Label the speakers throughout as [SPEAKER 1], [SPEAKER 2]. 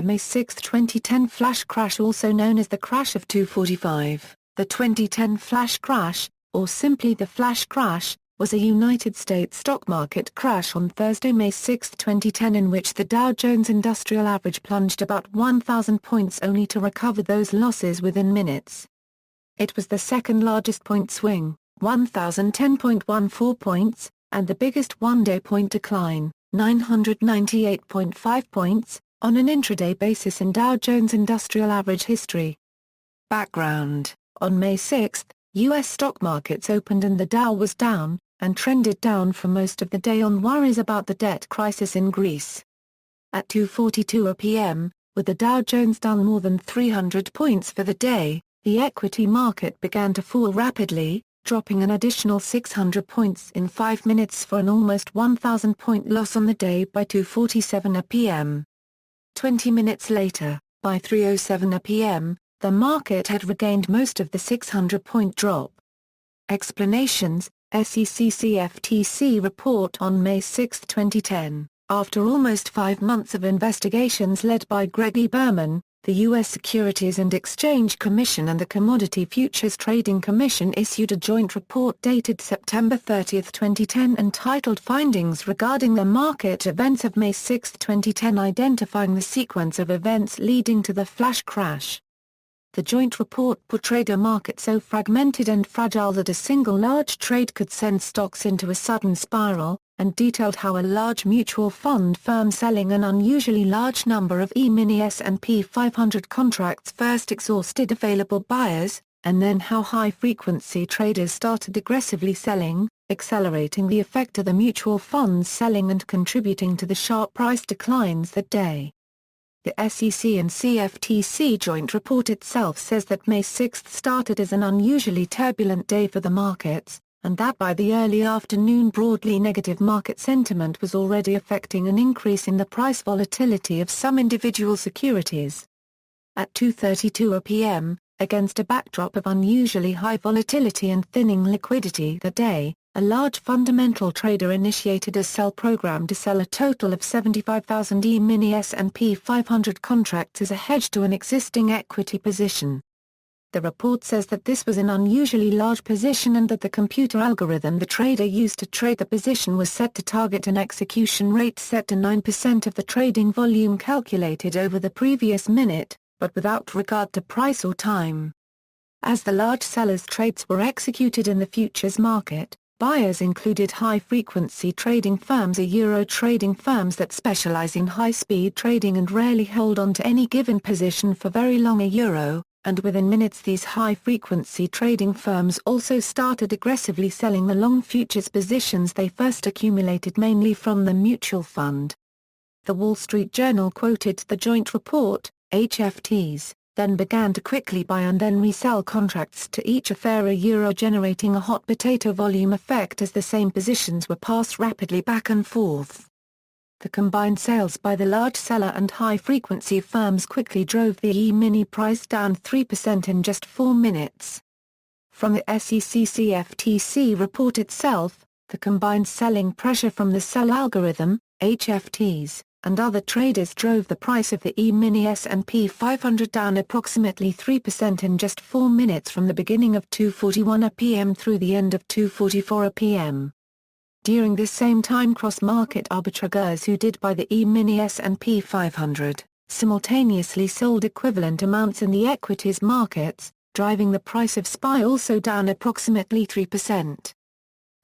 [SPEAKER 1] The May 6, 2010 flash crash, also known as the crash of 245, the 2010 flash crash, or simply the flash crash, was a United States stock market crash on Thursday, May 6, 2010, in which the Dow Jones Industrial Average plunged about 1,000 points only to recover those losses within minutes. It was the second largest point swing, 1,010.14 points, and the biggest one-day point decline, 998.5 points, on an intraday basis in Dow Jones Industrial Average history. Background: on May 6, U.S. stock markets opened and the Dow was down, and trended down for most of the day on worries about the debt crisis in Greece. At 2:42 p.m., with the Dow Jones down more than 300 points for the day, the equity market began to fall rapidly, dropping an additional 600 points in 5 minutes for an almost 1,000-point loss on the day by 2:47 p.m. 20 minutes later, by 3:07 p.m., the market had regained most of the 600-point drop. Explanations: SEC CFTC report on May 6, 2010. After almost 5 months of investigations led by Greg E. Berman, the U.S. Securities and Exchange Commission and the Commodity Futures Trading Commission issued a joint report dated September 30, 2010, entitled Findings Regarding the Market Events of May 6, 2010, identifying the sequence of events leading to the flash crash. The joint report portrayed a market so fragmented and fragile that a single large trade could send stocks into a sudden spiral, and detailed how a large mutual fund firm selling an unusually large number of E-mini S&P 500 contracts first exhausted available buyers, and then how high-frequency traders started aggressively selling, accelerating the effect of the mutual funds selling and contributing to the sharp price declines that day. The SEC and CFTC joint report itself says that May 6 started as an unusually turbulent day for the markets, and that by the early afternoon broadly negative market sentiment was already affecting an increase in the price volatility of some individual securities. At 2:32 p.m., against a backdrop of unusually high volatility and thinning liquidity that day, a large fundamental trader initiated a sell program to sell a total of 75,000 E-mini S&P 500 contracts as a hedge to an existing equity position. The report says that this was an unusually large position and that the computer algorithm the trader used to trade the position was set to target an execution rate set to 9% of the trading volume calculated over the previous minute, but without regard to price or time. As the large sellers' trades were executed in the futures market, buyers included high-frequency trading firms or Euro trading firms that specialize in high-speed trading and rarely hold on to any given position for very long a Euro, and within minutes these high-frequency trading firms also started aggressively selling the long futures positions they first accumulated mainly from the mutual fund. The Wall Street Journal quoted the joint report, HFTs, then began to quickly buy and then resell contracts to each a fairer Euro, generating a hot potato volume effect as the same positions were passed rapidly back and forth. The combined sales by the large seller and high-frequency firms quickly drove the E-mini price down 3% in just 4 minutes. From the SEC CFTC report itself, the combined selling pressure from the sell algorithm, HFTs, and other traders drove the price of the E-mini S&P 500 down approximately 3% in just 4 minutes from the beginning of 2:41 p.m. through the end of 2:44 p.m. During this same time, cross-market arbitrageurs who did buy the E-mini S&P 500, simultaneously sold equivalent amounts in the equities markets, driving the price of SPY also down approximately 3%.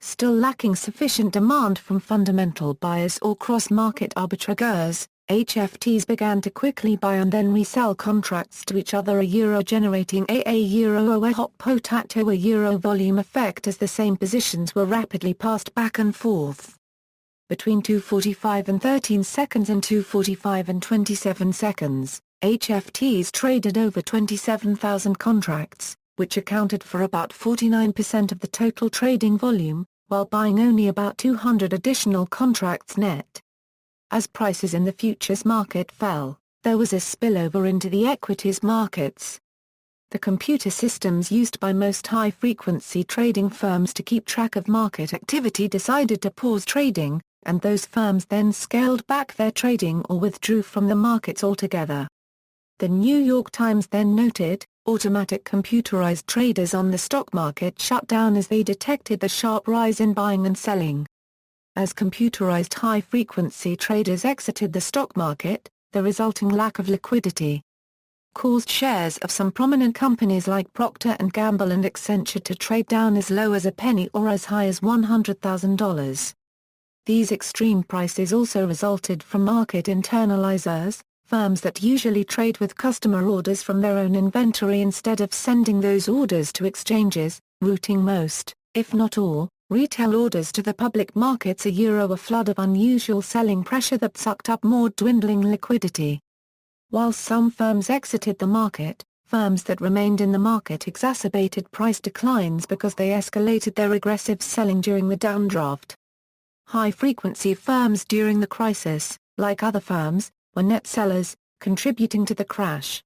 [SPEAKER 1] Still lacking sufficient demand from fundamental buyers or cross-market arbitrageurs, HFTs began to quickly buy and then resell contracts to each other a Euro, generating a Euro a hot potato a Euro volume effect as the same positions were rapidly passed back and forth. Between 2:45 and 13 seconds and 2:45 and 27 seconds, HFTs traded over 27,000 contracts, which accounted for about 49% of the total trading volume, while buying only about 200 additional contracts net. As prices in the futures market fell, there was a spillover into the equities markets. The computer systems used by most high-frequency trading firms to keep track of market activity decided to pause trading, and those firms then scaled back their trading or withdrew from the markets altogether. The New York Times then noted, automatic computerized traders on the stock market shut down as they detected the sharp rise in buying and selling. As computerized high-frequency traders exited the stock market, the resulting lack of liquidity caused shares of some prominent companies like Procter & Gamble and Accenture to trade down as low as a penny or as high as $100,000. These extreme prices also resulted from market internalizers, firms that usually trade with customer orders from their own inventory instead of sending those orders to exchanges, routing most, if not all, retail orders to the public markets. A flood of unusual selling pressure that sucked up more dwindling liquidity. While some firms exited the market, firms that remained in the market exacerbated price declines because they escalated their aggressive selling during the downdraft. High-frequency firms during the crisis, like other firms, were net sellers, contributing to the crash.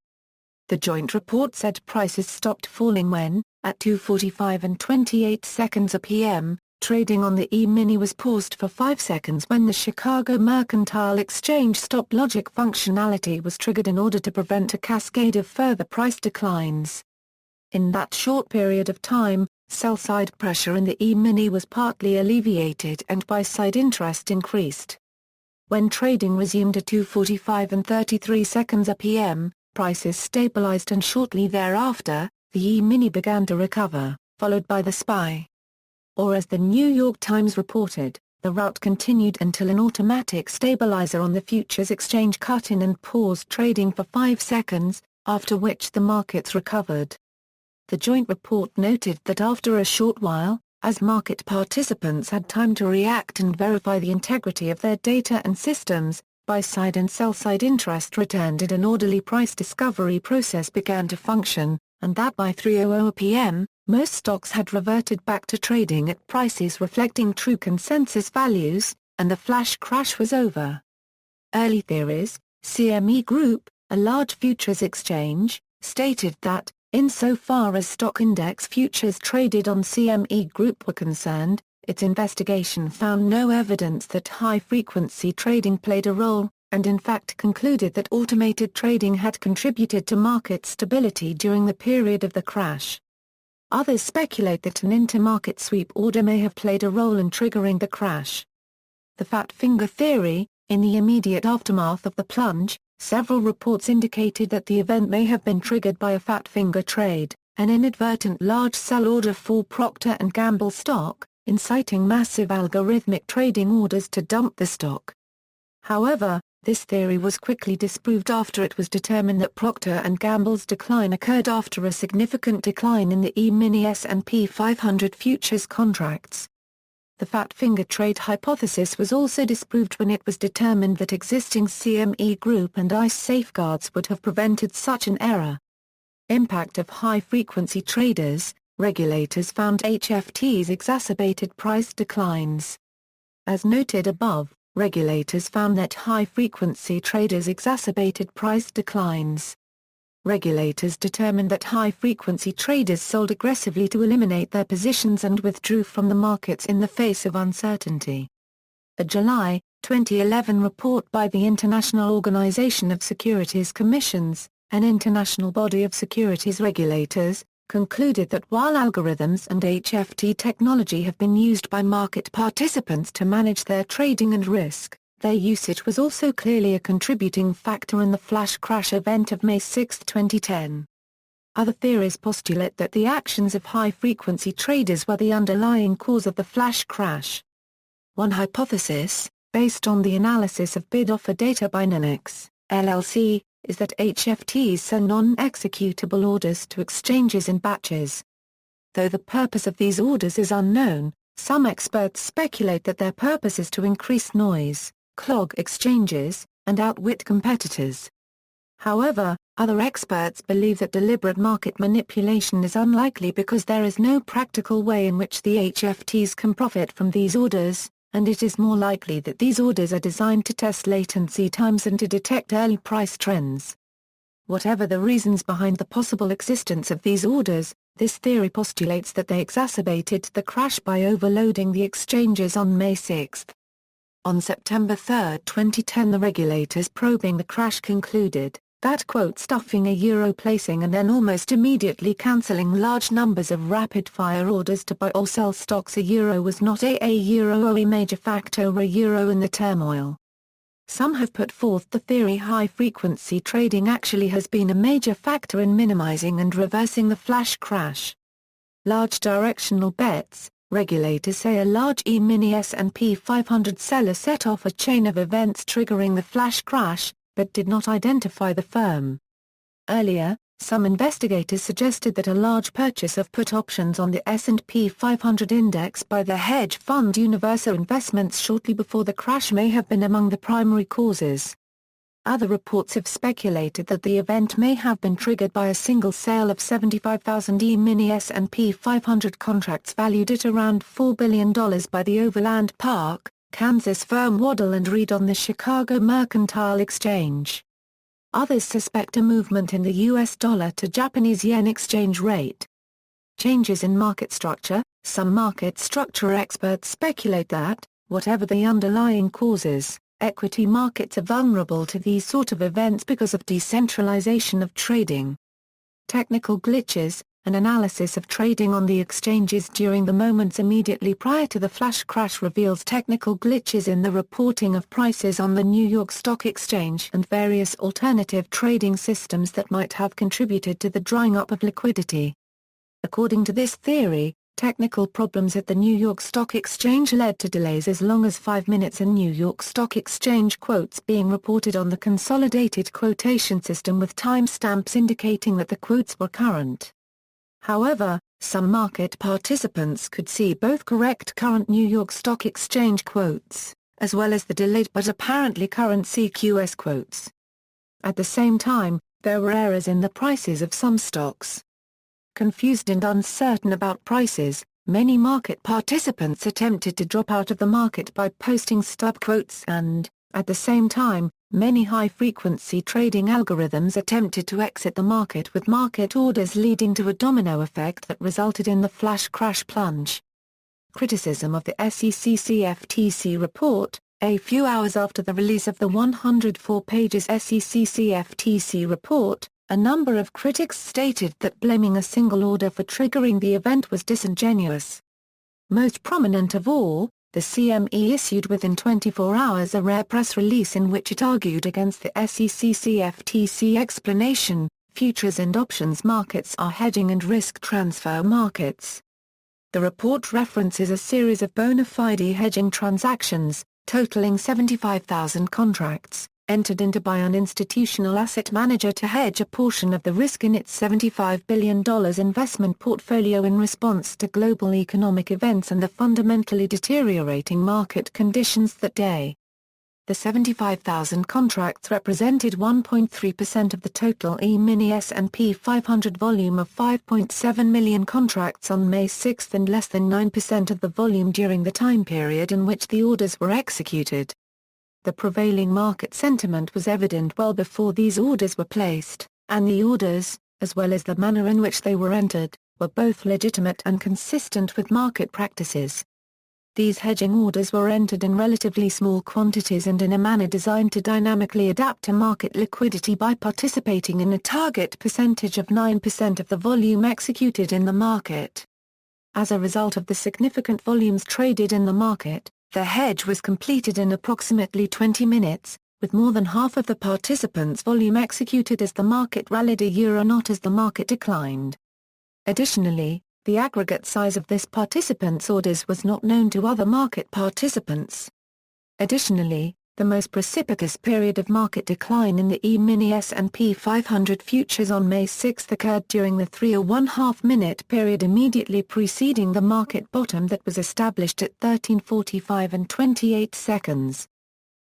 [SPEAKER 1] The joint report said prices stopped falling when, at 2:45 and 28 seconds p.m., trading on the E-mini was paused for 5 seconds when the Chicago Mercantile Exchange stop logic functionality was triggered in order to prevent a cascade of further price declines. In that short period of time, sell-side pressure in the E-mini was partly alleviated and buy-side interest increased. When trading resumed at 2:45 and 33 seconds p.m., prices stabilized and shortly thereafter, the E-mini began to recover, followed by the SPY. Or as the New York Times reported, the rout continued until an automatic stabilizer on the futures exchange cut in and paused trading for 5 seconds, after which the markets recovered. The joint report noted that after a short while, as market participants had time to react and verify the integrity of their data and systems, buy-side and sell-side interest returned and an orderly price discovery process began to function, and that by 3:00 p.m., most stocks had reverted back to trading at prices reflecting true consensus values, and the flash crash was over. Early theories, CME Group, a large futures exchange, stated that, insofar as stock index futures traded on CME Group were concerned, its investigation found no evidence that high-frequency trading played a role, and in fact concluded that automated trading had contributed to market stability during the period of the crash. Others speculate that an intermarket sweep order may have played a role in triggering the crash. The fat finger theory, in the immediate aftermath of the plunge, several reports indicated that the event may have been triggered by a fat finger trade, an inadvertent large sell order for Procter & Gamble stock, inciting massive algorithmic trading orders to dump the stock. However, this theory was quickly disproved after it was determined that Procter & Gamble's decline occurred after a significant decline in the E-mini S&P 500 futures contracts. The fat finger trade hypothesis was also disproved when it was determined that existing CME Group and ICE safeguards would have prevented such an error. Impact of high-frequency traders. Regulators found HFTs exacerbated price declines. As noted above, regulators found that high-frequency traders exacerbated price declines. Regulators determined that high-frequency traders sold aggressively to eliminate their positions and withdrew from the markets in the face of uncertainty. A July 2011 report by the International Organization of Securities Commissions, an international body of securities regulators, concluded that while algorithms and HFT technology have been used by market participants to manage their trading and risk, their usage was also clearly a contributing factor in the flash crash event of May 6, 2010. Other theories postulate that the actions of high-frequency traders were the underlying cause of the flash crash. One hypothesis, based on the analysis of bid-offer data by Nanex, LLC, is that HFTs send non-executable orders to exchanges in batches. Though the purpose of these orders is unknown, some experts speculate that their purpose is to increase noise, clog exchanges, and outwit competitors. However, other experts believe that deliberate market manipulation is unlikely because there is no practical way in which the HFTs can profit from these orders, and it is more likely that these orders are designed to test latency times and to detect early price trends. Whatever the reasons behind the possible existence of these orders, this theory postulates that they exacerbated the crash by overloading the exchanges on May 6. On September 3, 2010, the regulators probing the crash concluded that, stuffing a euro placing and then almost immediately cancelling large numbers of rapid-fire orders to buy or sell stocks a euro was not a major factor or a euro in the turmoil. Some have put forth the theory high-frequency trading actually has been a major factor in minimizing and reversing the flash crash. Large directional bets. Regulators say a large E-mini S&P 500 seller set off a chain of events triggering the flash crash, but did not identify the firm. Earlier, some investigators suggested that a large purchase of put options on the S&P 500 index by the hedge fund Universal Investments shortly before the crash may have been among the primary causes. Other reports have speculated that the event may have been triggered by a single sale of 75,000 E-mini S&P 500 contracts valued at around $4 billion by the Overland Park, Kansas firm Waddell & Reed on the Chicago Mercantile Exchange. Others suspect a movement in the US dollar to Japanese yen exchange rate. Changes in market structure. Some market structure experts speculate that, whatever the underlying causes, equity markets are vulnerable to these sort of events because of decentralization of trading. Technical glitches. An analysis of trading on the exchanges during the moments immediately prior to the flash crash reveals technical glitches in the reporting of prices on the New York Stock Exchange and various alternative trading systems that might have contributed to the drying up of liquidity. According to this theory, technical problems at the New York Stock Exchange led to delays as long as 5 minutes in New York Stock Exchange quotes being reported on the consolidated quotation system with timestamps indicating that the quotes were current. However, some market participants could see both correct current New York Stock Exchange quotes, as well as the delayed but apparently current CQS quotes. At the same time, there were errors in the prices of some stocks. Confused and uncertain about prices, many market participants attempted to drop out of the market by posting stub quotes and, at the same time, many high-frequency trading algorithms attempted to exit the market with market orders leading to a domino effect that resulted in the flash crash plunge. Criticism of the SEC-CFTC report. A few hours after the release of the 104-page SEC-CFTC report, a number of critics stated that blaming a single order for triggering the event was disingenuous. Most prominent of all, the CME issued within 24 hours a rare press release in which it argued against the SEC-CFTC explanation. Futures and options markets are hedging and risk transfer markets. The report references a series of bona fide hedging transactions, totaling 75,000 contracts, entered into by an institutional asset manager to hedge a portion of the risk in its $75 billion investment portfolio in response to global economic events and the fundamentally deteriorating market conditions that day. The 75,000 contracts represented 1.3% of the total E-mini S&P 500 volume of 5.7 million contracts on May 6 and less than 9% of the volume during the time period in which the orders were executed. The prevailing market sentiment was evident well before these orders were placed, and the orders, as well as the manner in which they were entered, were both legitimate and consistent with market practices. These hedging orders were entered in relatively small quantities and in a manner designed to dynamically adapt to market liquidity by participating in a target percentage of 9% of the volume executed in the market. As a result of the significant volumes traded in the market, the hedge was completed in approximately 20 minutes, with more than half of the participants' volume executed as the market rallied not as the market declined. Additionally, the aggregate size of this participants' orders was not known to other market participants. Additionally, the most precipitous period of market decline in the E-mini S&P 500 futures on May 6 occurred during the 3.5-minute period immediately preceding the market bottom that was established at 13:45 and 28 seconds.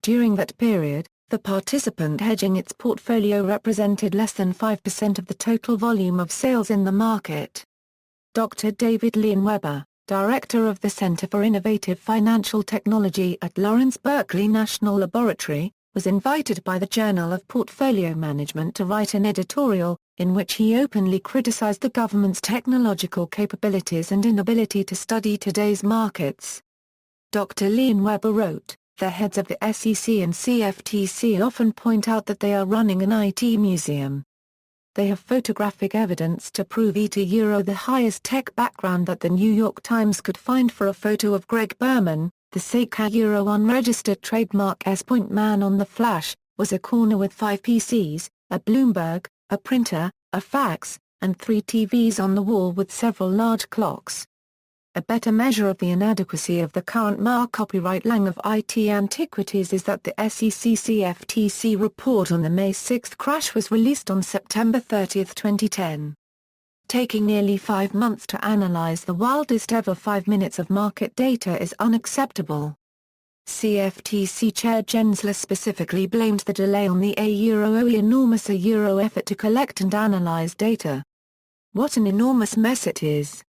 [SPEAKER 1] During that period, the participant hedging its portfolio represented less than 5% of the total volume of sales in the market. Dr. David Leonweber, Director of the Center for Innovative Financial Technology at Lawrence Berkeley National Laboratory, was invited by the Journal of Portfolio Management to write an editorial, in which he openly criticized the government's technological capabilities and inability to study today's markets. Dr. Leonweber wrote, The heads of the SEC and CFTC often point out that they are running an IT museum. They have photographic evidence to prove the highest tech background that the New York Times could find for a photo of Greg Berman, the Seika unregistered trademark S-point man on the flash, was a corner with 5 PCs, a Bloomberg, a printer, a fax, and 3 TVs on the wall with several large clocks. A better measure of the inadequacy of the current Ma copyright Lang of IT antiquities is that the SEC-CFTC report on the May 6 crash was released on September 30, 2010. Taking nearly 5 months to analyze the wildest ever 5 minutes of market data is unacceptable. CFTC Chair Gensler specifically blamed the delay on the enormous effort to collect and analyze data. What an enormous mess it is.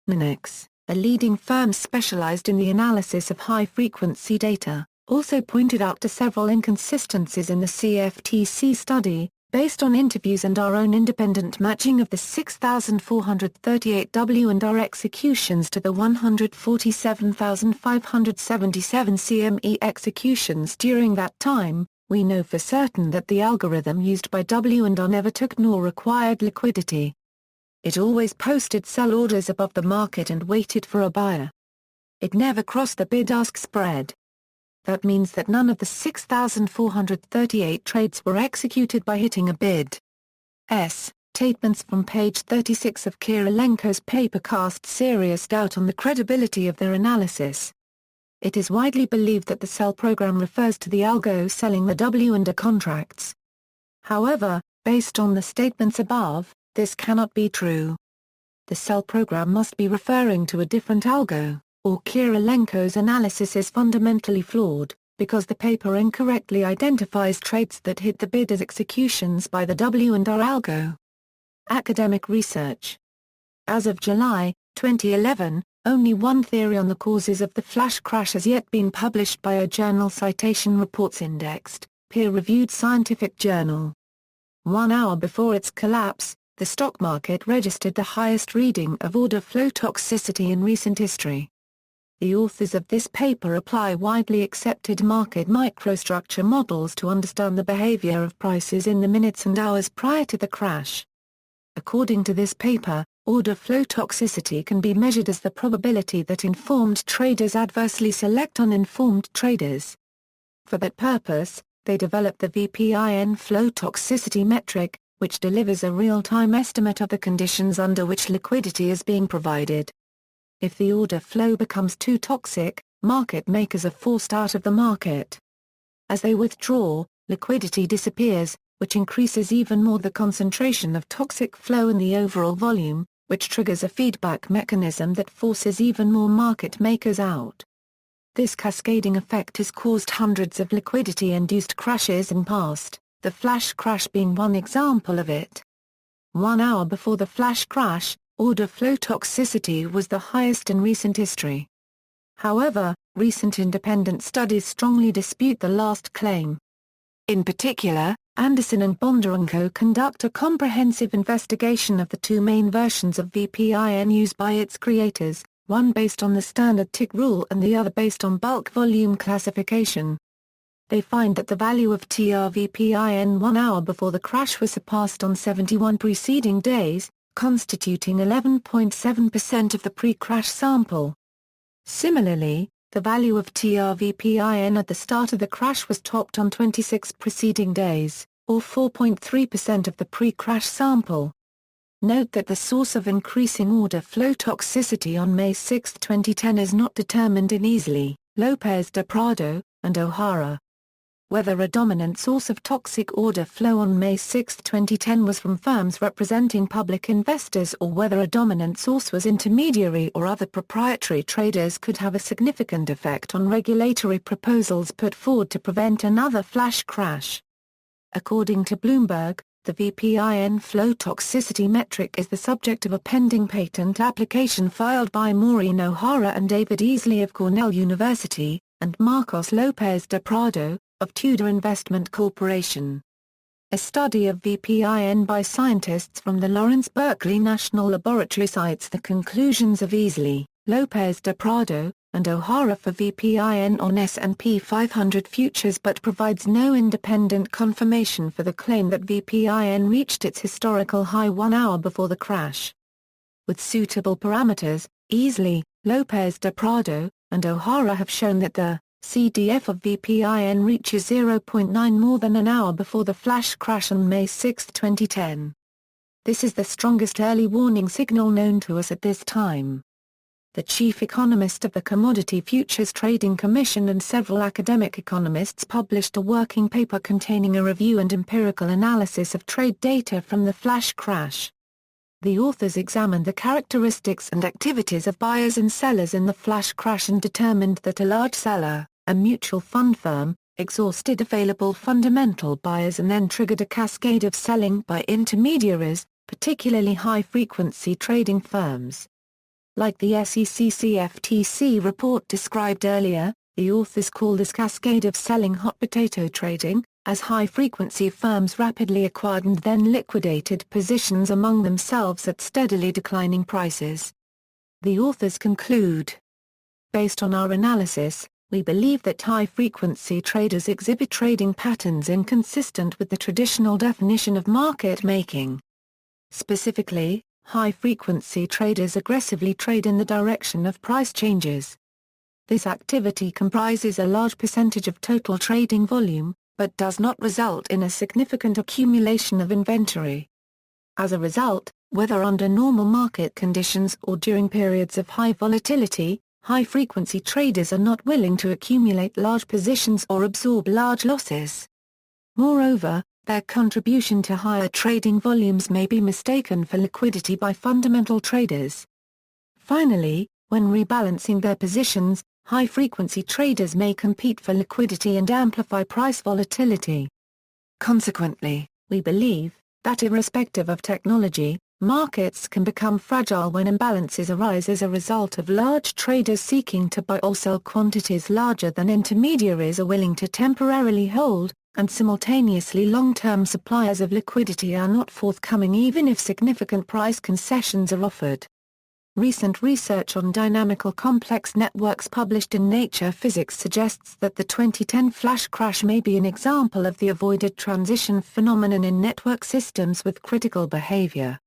[SPEAKER 1] Nanex, a leading firm specialized in the analysis of high-frequency data, also pointed out to several inconsistencies in the CFTC study, based on interviews and our own independent matching of the 6,438 W&R executions to the 147,577 CME executions during that time. We know for certain that the algorithm used by W&R never took nor required liquidity. It always posted sell orders above the market and waited for a buyer. It never crossed the bid-ask spread. That means that none of the 6,438 trades were executed by hitting a bid. Statements from page 36 of Kirilenko's paper cast serious doubt on the credibility of their analysis. It is widely believed that the sell program refers to the algo selling the W&R contracts. However, based on the statements above, this cannot be true. The sell program must be referring to a different algo, or Kirilenko's analysis is fundamentally flawed, because the paper incorrectly identifies trades that hit the bid as executions by the W&R algo. Academic research. As of July 2011, only one theory on the causes of the flash crash has yet been published by a journal Citation Reports Indexed, peer-reviewed scientific journal. 1 hour before its collapse, the stock market registered the highest reading of order flow toxicity in recent history. The authors of this paper apply widely accepted market microstructure models to understand the behavior of prices in the minutes and hours prior to the crash. According to this paper, order flow toxicity can be measured as the probability that informed traders adversely select uninformed traders. For that purpose, they developed the VPIN flow toxicity metric, which delivers a real-time estimate of the conditions under which liquidity is being provided. If the order flow becomes too toxic, market makers are forced out of the market. As they withdraw, liquidity disappears, which increases even more the concentration of toxic flow in the overall volume, which triggers a feedback mechanism that forces even more market makers out. This cascading effect has caused hundreds of liquidity-induced crashes in past, the flash crash being one example of it. 1 hour before the flash crash, order flow toxicity was the highest in recent history. However, recent independent studies strongly dispute the last claim. In particular, Anderson and Bondarenko conduct a comprehensive investigation of the 2 main versions of VPIN used by its creators, one based on the standard tick rule and the other based on bulk volume classification. They find that the value of TRVPIN 1 hour before the crash was surpassed on 71 preceding days, constituting 11.7% of the pre-crash sample. Similarly, the value of TRVPIN at the start of the crash was topped on 26 preceding days, or 4.3% of the pre-crash sample. Note that the source of increasing order flow toxicity on May 6, 2010 is not determined in easily, Lopez de Prado, and O'Hara. Whether a dominant source of toxic order flow on May 6, 2010 was from firms representing public investors or whether a dominant source was intermediary or other proprietary traders could have a significant effect on regulatory proposals put forward to prevent another flash crash. According to Bloomberg, the VPIN flow toxicity metric is the subject of a pending patent application filed by Maureen O'Hara and David Easley of Cornell University, and Marcos Lopez de Prado, of Tudor Investment Corporation. A study of VPIN by scientists from the Lawrence Berkeley National Laboratory cites the conclusions of Easley, Lopez de Prado, and O'Hara for VPIN on S&P 500 futures but provides no independent confirmation for the claim that VPIN reached its historical high 1 hour before the crash. With suitable parameters, Easley, Lopez de Prado, and O'Hara have shown that the CDF of VPIN reaches 0.9 more than an hour before the flash crash on May 6, 2010. This is the strongest early warning signal known to us at this time. The chief economist of the Commodity Futures Trading Commission and several academic economists published a working paper containing a review and empirical analysis of trade data from the flash crash. The authors examined the characteristics and activities of buyers and sellers in the flash crash and determined that a large seller, a mutual fund firm, exhausted available fundamental buyers and then triggered a cascade of selling by intermediaries, particularly high-frequency trading firms. Like the SEC CFTC report described earlier, the authors call this cascade of selling hot potato trading, as high-frequency firms rapidly acquired and then liquidated positions among themselves at steadily declining prices. The authors conclude, based on our analysis, we believe that high-frequency traders exhibit trading patterns inconsistent with the traditional definition of market making. Specifically, high-frequency traders aggressively trade in the direction of price changes. This activity comprises a large percentage of total trading volume, but does not result in a significant accumulation of inventory. As a result, whether under normal market conditions or during periods of high volatility, high-frequency traders are not willing to accumulate large positions or absorb large losses. Moreover, their contribution to higher trading volumes may be mistaken for liquidity by fundamental traders. Finally, when rebalancing their positions, high-frequency traders may compete for liquidity and amplify price volatility. Consequently, we believe that irrespective of technology, markets can become fragile when imbalances arise as a result of large traders seeking to buy or sell quantities larger than intermediaries are willing to temporarily hold, and simultaneously long-term suppliers of liquidity are not forthcoming even if significant price concessions are offered. Recent research on dynamical complex networks published in Nature Physics suggests that the 2010 flash crash may be an example of the avoided transition phenomenon in network systems with critical behavior.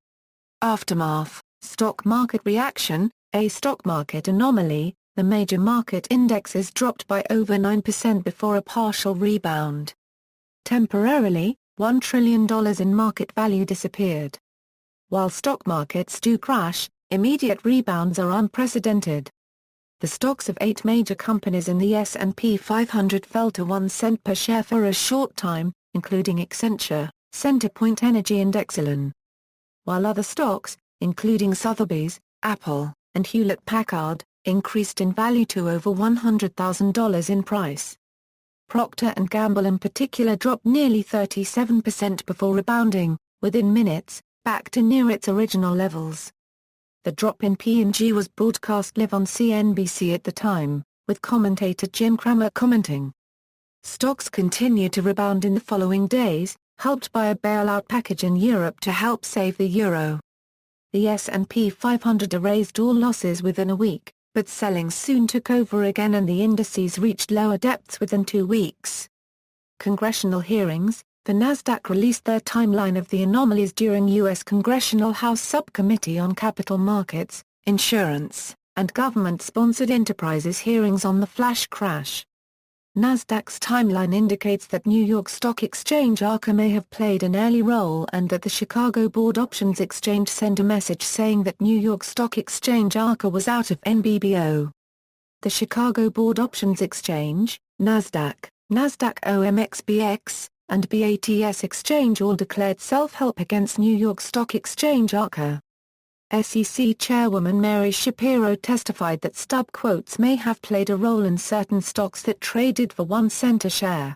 [SPEAKER 1] Aftermath, stock market reaction, a stock market anomaly, the major market indexes dropped by over 9% before a partial rebound. Temporarily, $1 trillion in market value disappeared. While stock markets do crash, immediate rebounds are unprecedented. The stocks of 8 major companies in the S&P 500 fell to 1 cent per share for a short time, including Accenture, Centerpoint Energy and Exelon. While other stocks, including Sotheby's, Apple, and Hewlett-Packard, increased in value to over $100,000 in price. Procter & Gamble in particular dropped nearly 37% before rebounding, within minutes, back to near its original levels. The drop in P&G was broadcast live on CNBC at the time, with commentator Jim Cramer commenting. Stocks continued to rebound in the following days, helped by a bailout package in Europe to help save the euro. The S&P 500 erased all losses within a week, but selling soon took over again and the indices reached lower depths within 2 weeks. Congressional hearings. The Nasdaq released their timeline of the anomalies during U.S. Congressional House Subcommittee on Capital Markets, Insurance, and Government-Sponsored Enterprises hearings on the flash crash. Nasdaq's timeline indicates that New York Stock Exchange ARCA may have played an early role and that the Chicago Board Options Exchange sent a message saying that New York Stock Exchange ARCA was out of NBBO. The Chicago Board Options Exchange, Nasdaq, Nasdaq OMXBX, and BATS Exchange all declared self-help against New York Stock Exchange ARCA. SEC Chairwoman Mary Shapiro testified that stub quotes may have played a role in certain stocks that traded for 1 cent a share.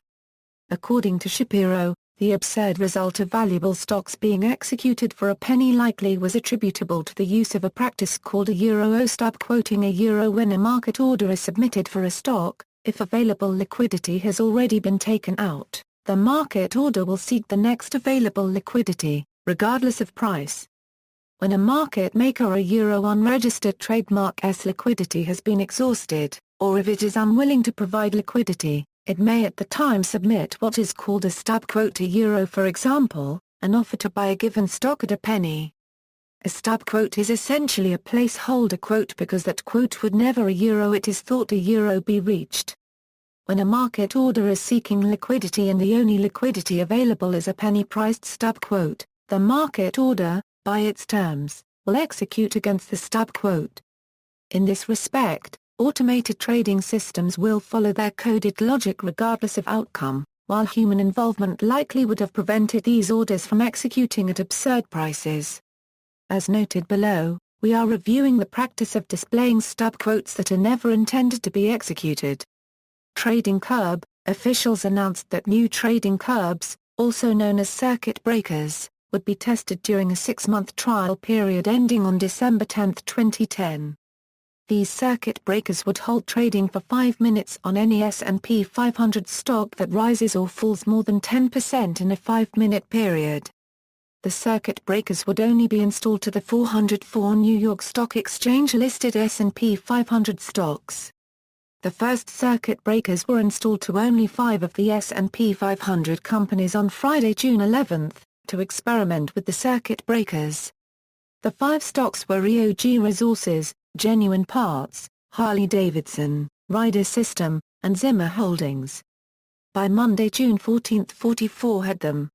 [SPEAKER 1] According to Shapiro, the absurd result of valuable stocks being executed for a penny likely was attributable to the use of a practice called a euro stub quoting a euro when a market order is submitted for a stock. If available liquidity has already been taken out, the market order will seek the next available liquidity, regardless of price. When a market maker or a Euro unregistered trademark S liquidity has been exhausted, or if it is unwilling to provide liquidity, it may at the time submit what is called a stub quote to Euro, for example, an offer to buy a given stock at a penny. A stub quote is essentially a placeholder quote because that quote would never a Euro it is thought a Euro be reached. When a market order is seeking liquidity and the only liquidity available is a penny-priced stub quote, the market order, by its terms, will execute against the stub quote. In this respect, automated trading systems will follow their coded logic regardless of outcome, while human involvement likely would have prevented these orders from executing at absurd prices. As noted below, we are reviewing the practice of displaying stub quotes that are never intended to be executed. Trading curb: officials announced that new trading curbs, also known as circuit breakers, would be tested during a 6-month trial period ending on December 10, 2010. These circuit breakers would halt trading for 5 minutes on any S&P 500 stock that rises or falls more than 10% in a 5-minute period. The circuit breakers would only be installed to the 404 New York Stock Exchange-listed S&P 500 stocks. The first circuit breakers were installed to only 5 of the S&P 500 companies on Friday, June 11, to experiment with the circuit breakers. The 5 stocks were EOG Resources, Genuine Parts, Harley-Davidson, Ryder System, and Zimmer Holdings. By Monday, June 14, 44 had them.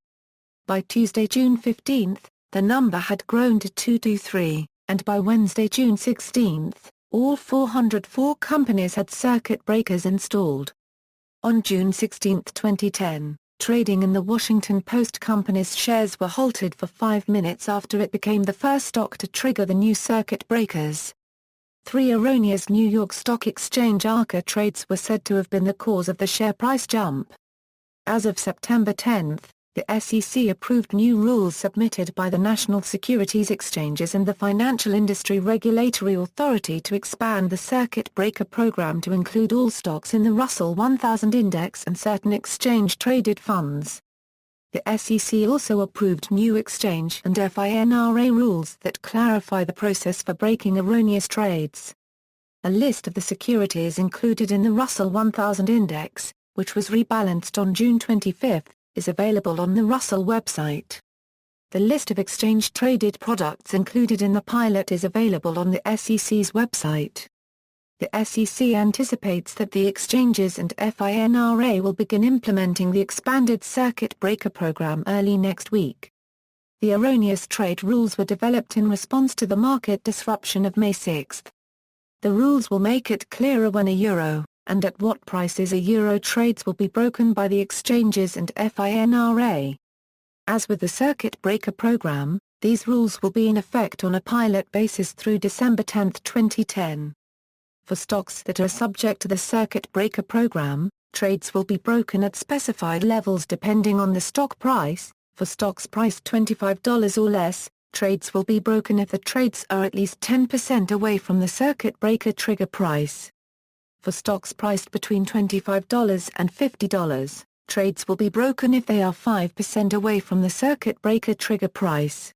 [SPEAKER 1] By Tuesday, June 15, the number had grown to 223, and by Wednesday, June 16, all 404 companies had circuit breakers installed. On June 16, 2010, trading in the Washington Post company's shares were halted for 5 minutes after it became the first stock to trigger the new circuit breakers. 3 erroneous New York Stock Exchange ARCA trades were said to have been the cause of the share price jump. As of September 10, the SEC approved new rules submitted by the National Securities Exchanges and the Financial Industry Regulatory Authority to expand the circuit breaker program to include all stocks in the Russell 1000 index and certain exchange-traded funds. The SEC also approved new exchange and FINRA rules that clarify the process for breaking erroneous trades. A list of the securities included in the Russell 1000 index, which was rebalanced on June 25, is available on the Russell website. The list of exchange-traded products included in the pilot is available on the SEC's website. The SEC anticipates that the exchanges and FINRA will begin implementing the expanded circuit breaker program early next week. The erroneous trade rules were developed in response to the market disruption of May 6. The rules will make it clearer when a Euro, and at what prices a Euro trades will be broken by the exchanges and FINRA. As with the circuit breaker program, these rules will be in effect on a pilot basis through December 10, 2010. For stocks that are subject to the circuit breaker program, trades will be broken at specified levels depending on the stock price. For stocks priced $25 or less, trades will be broken if the trades are at least 10% away from the circuit breaker trigger price. For stocks priced between $25 and $50, trades will be broken if they are 5% away from the circuit breaker trigger price.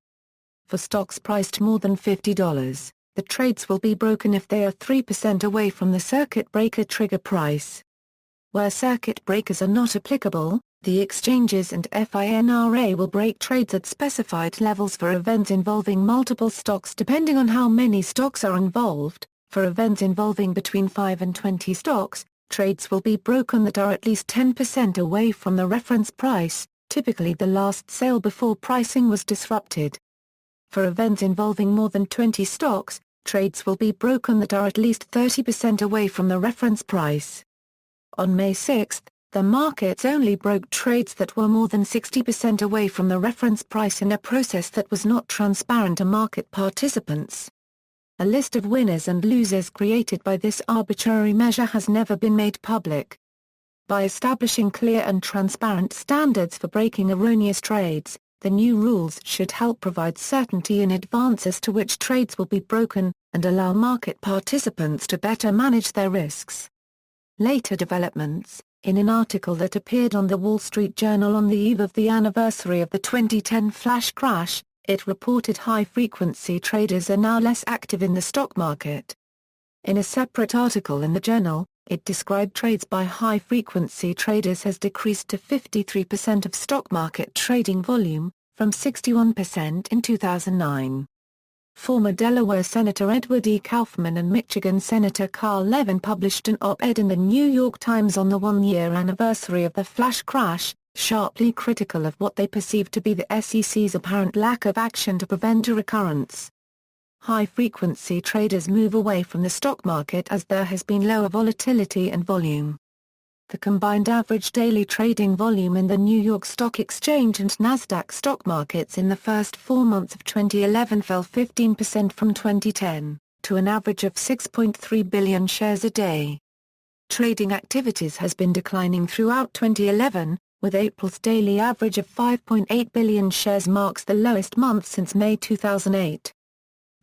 [SPEAKER 1] For stocks priced more than $50, the trades will be broken if they are 3% away from the circuit breaker trigger price. Where circuit breakers are not applicable, the exchanges and FINRA will break trades at specified levels for events involving multiple stocks depending on how many stocks are involved. For events involving between 5 and 20 stocks, trades will be broken that are at least 10% away from the reference price, typically the last sale before pricing was disrupted. For events involving more than 20 stocks, trades will be broken that are at least 30% away from the reference price. On May 6, the markets only broke trades that were more than 60% away from the reference price in a process that was not transparent to market participants. A list of winners and losers created by this arbitrary measure has never been made public. By establishing clear and transparent standards for breaking erroneous trades, the new rules should help provide certainty in advance as to which trades will be broken, and allow market participants to better manage their risks. Later developments. In an article that appeared on the Wall Street Journal on the eve of the anniversary of the 2010 flash crash, It reported high-frequency traders are now less active in the stock market. In a separate article in the journal, it described trades by high-frequency traders has decreased to 53% of stock market trading volume, from 61% in 2009. Former Delaware Senator Edward E. Kaufman and Michigan Senator Carl Levin published an op-ed in the New York Times on the one-year anniversary of the flash crash, sharply critical of what they perceived to be the SEC's apparent lack of action to prevent a recurrence. High-frequency traders move away from the stock market as there has been lower volatility and volume. The combined average daily trading volume in the New York Stock Exchange and Nasdaq stock markets in the first 4 months of 2011 fell 15% from 2010, to an average of 6.3 billion shares a day. Trading activities has been declining throughout 2011, with April's daily average of 5.8 billion shares marks the lowest month since May 2008.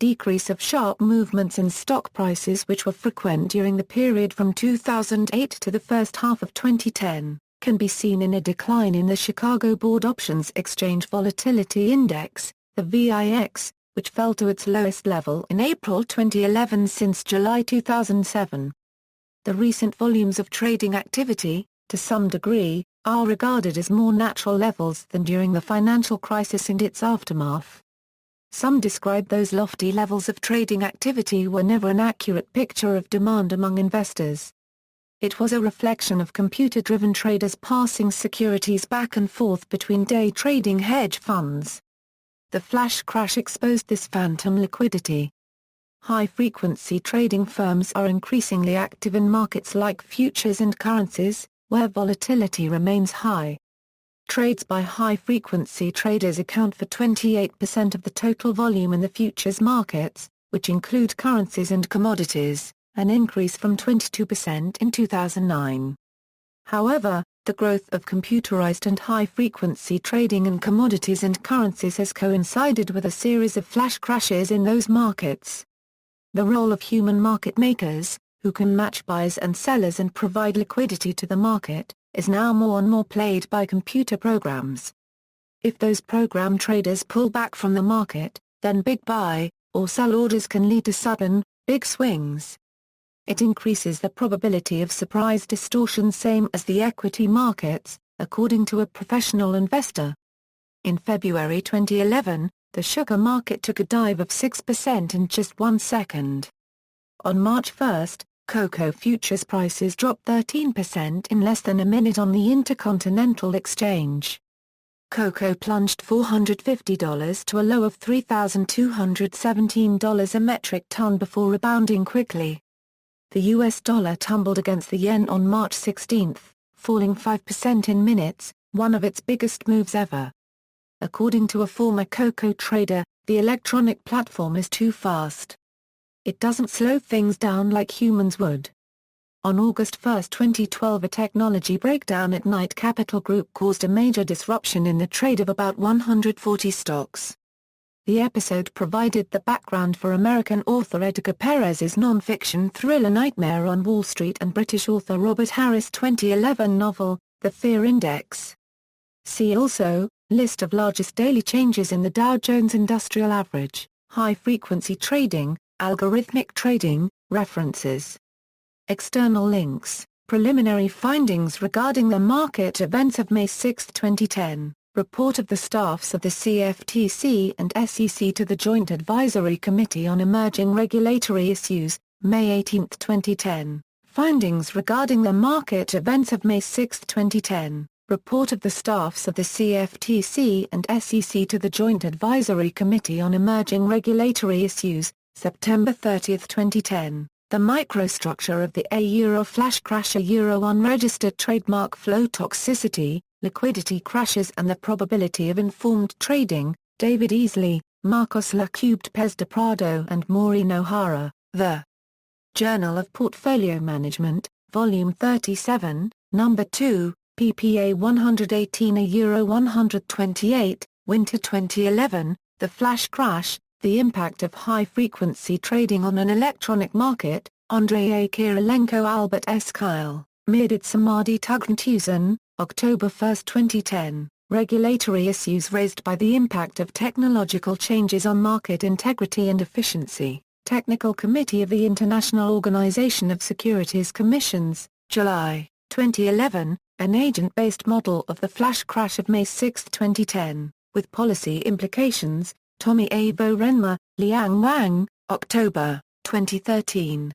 [SPEAKER 1] Decrease of sharp movements in stock prices which were frequent during the period from 2008 to the first half of 2010, can be seen in a decline in the Chicago Board Options Exchange Volatility Index, the VIX, which fell to its lowest level in April 2011 since July 2007. The recent volumes of trading activity, to some degree, are regarded as more natural levels than during the financial crisis and its aftermath. Some describe those lofty levels of trading activity were never an accurate picture of demand among investors. It was a reflection of computer-driven traders passing securities back and forth between day trading hedge funds. The flash crash exposed this phantom liquidity. High-frequency trading firms are increasingly active in markets like futures and currencies, where volatility remains high. Trades by high-frequency traders account for 28% of the total volume in the futures markets, which include currencies and commodities, an increase from 22% in 2009. However, the growth of computerized and high-frequency trading in commodities and currencies has coincided with a series of flash crashes in those markets. The role of human market makers, who can match buyers and sellers and provide liquidity to the market, is now more and more played by computer programs. If those program traders pull back from the market, then big buy, or sell orders can lead to sudden, big swings. It increases the probability of surprise distortion same as the equity markets, according to a professional investor. In February 2011, the sugar market took a dive of 6% in just 1 second. On March 1, cocoa futures prices dropped 13% in less than a minute on the Intercontinental Exchange. Cocoa plunged $450 to a low of $3,217 a metric ton before rebounding quickly. The US dollar tumbled against the yen on March 16, falling 5% in minutes, one of its biggest moves ever. According to a former cocoa trader, the electronic platform is too fast. It doesn't slow things down like humans would. On August 1, 2012, a technology breakdown at Knight Capital Group caused a major disruption in the trade of about 140 stocks. The episode provided the background for American author Edgar Perez's non-fiction thriller Nightmare on Wall Street and British author Robert Harris' 2011 novel, The Fear Index. See also, List of largest daily changes in the Dow Jones Industrial Average, high-frequency trading, algorithmic trading, references. External links, preliminary findings regarding the market events of May 6, 2010, report of the staffs of the CFTC and SEC to the Joint Advisory Committee on Emerging Regulatory Issues, May 18, 2010, findings regarding the market events of May 6, 2010, report of the staffs of the CFTC and SEC to the Joint Advisory Committee on Emerging Regulatory Issues, September 30, 2010. The microstructure of the A-Euro flash crash, A-Euro unregistered trademark flow toxicity, liquidity crashes and the probability of informed trading, David Easley, Marcos Lacubed Pez de Prado and Maureen O'Hara, The Journal of Portfolio Management, Volume 37, Number 2, PPA 118 A-Euro 128, Winter 2011, The Flash Crash, The Impact of High-Frequency Trading on an Electronic Market, Andrei A. Kirilenko, Albert S. Kyle, Mirdit Samadi Tugntuzen, October 1, 2010, Regulatory issues raised by the impact of technological changes on market integrity and efficiency. Technical Committee of the International Organization of Securities Commissions, July 2011, an agent-based model of the flash crash of May 6, 2010, with policy implications, Tommy A. Renma, Liang Wang, October 2013.